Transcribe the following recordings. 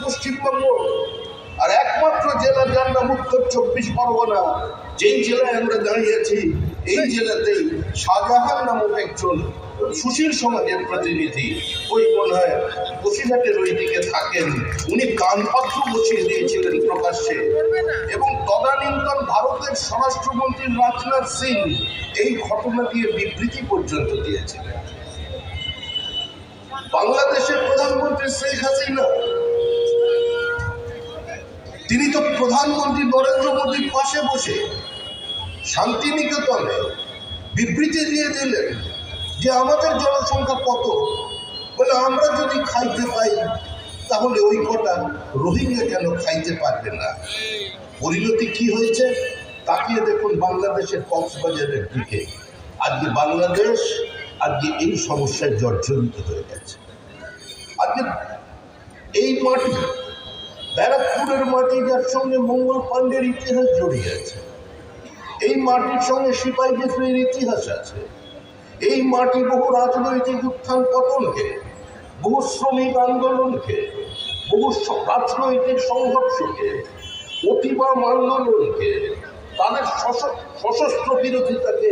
পশ্চিমবঙ্গ, আর একমাত্র জেলা যার নাম উত্তর 24 পরগনা। যেই জেলায় আমরা দাঁড়িয়েছি, এই জেলাতেই শাহজাহান নামক একজন সুশীল সমাজের প্রতিনিধি, ওই মনে হয় বসিরহাটের ওই দিকে থাকেন, উনি কানপত্র বসিয়ে দিয়েছিলেন প্রকাশ্যে। এবং তদানীন্তন ভারতের স্বরাষ্ট্রমন্ত্রী রাজনাথ সিং এই ঘটনা দিয়ে বিবৃতি পর্যন্ত দিয়েছিলেন। বাংলাদেশের প্রধানমন্ত্রী শেখ হাসিনা, তিনি তো প্রধানমন্ত্রী নরেন্দ্র মোদীর পাশে বসে শান্তিনিকেতনে বিবৃতি দিয়ে দিলেন যে আমাদের জনসংখ্যা কত, বলে আমরা যদি খাইতে পাই তাহলে ওই কটা রোহিঙ্গা কেন খাইতে পারবে না। পরিণতি কি হয়েছে তাকিয়ে দেখুন বাংলাদেশের কক্সবাজারের দিকে। আজকে বাংলাদেশ আজকে এই সমস্যায় জর্জরিত হয়ে গেছে। আজকে এই মাটি, ব্যারাকপুরের মাটি, যার সঙ্গে মঙ্গল পাণ্ডের ইতিহাস জড়িয়ে আছে, এই মাটির সঙ্গে সিপাহী বিদ্রোহের ইতিহাস আছে। এই মাটি বহু রাজনৈতিক উত্থান পতনকে, বহু শ্রমিক আন্দোলনকে, বহু রাজনৈতিক সংঘর্ষকে, প্রতিবাদ আন্দোলনকে, তাদের সশস্ত্র বিরোধিতাকে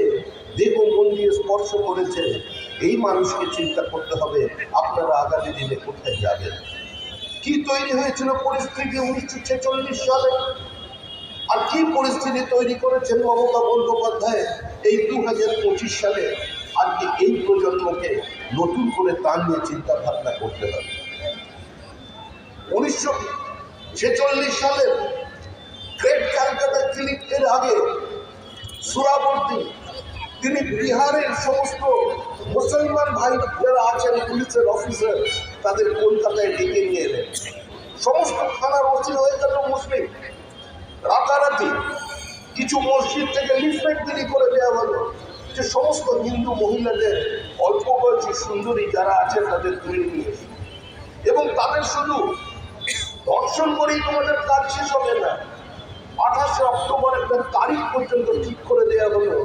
দেহ মন দিয়ে স্পর্শ করেছে। এই মানুষকে চিন্তা করতে হবে আপনারা আগামী দিনে কোথায় যাবেন। কি তৈরি হয়েছিল পরিস্থিতি 1946 সালে, আর কি পরিস্থিতি তৈরি করেছেন মমতা বন্দ্যোপাধ্যায় এই 2025 সালে। আজকে এই প্রজন্মকে নতুন করে তা নিয়ে চিন্তা ভাবনা করতে হবে। 1946 সালের গ্রেট ক্যালকাটা ক্লিকের আগে সুরাবর্তী, তিনি বিহারের সমস্ত মুসলমান ভাই যারা আছেন, পুলিশের অফিসার, তাদের কলকাতায় ডেকে নিয়ে এলেন। সমস্ত থানার ওসি হয়ে গেল মুসলিম। রাতারাতি কিছু মসজিদ থেকে লিফলেট বিলি করে দেওয়া হলো যে সমস্ত হিন্দু মহিলাদের, অল্প বয়সী সুন্দরী যারা আছে তাদের তুলে নিয়ে, এবং তাদের শুধু ধর্ষণ করেই তোমাদের কাজ শেষ হবে না। 28 অক্টোবর একটা তারিখ পর্যন্ত ঠিক করে দেওয়া হলো,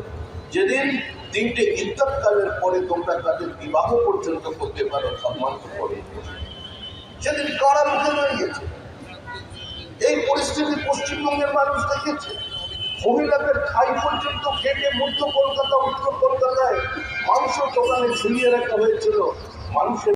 যেদিন 3টে ইদ্যৎকালের পরে তোমরা তাদের বিবাহ পর্যন্ত করতে পারো সম্মান করে। সেদিন কারা মুখে দাঁড়িয়েছে। এই পরিস্থিতি পশ্চিমবঙ্গের মানুষ দেখেছে। মহিলাদের খাই পর্যন্ত কেটে মধ্য কলকাতা, উত্তর কলকাতায় মাংস দোকানে ঝুলিয়ে রাখা হয়েছিল। মানুষের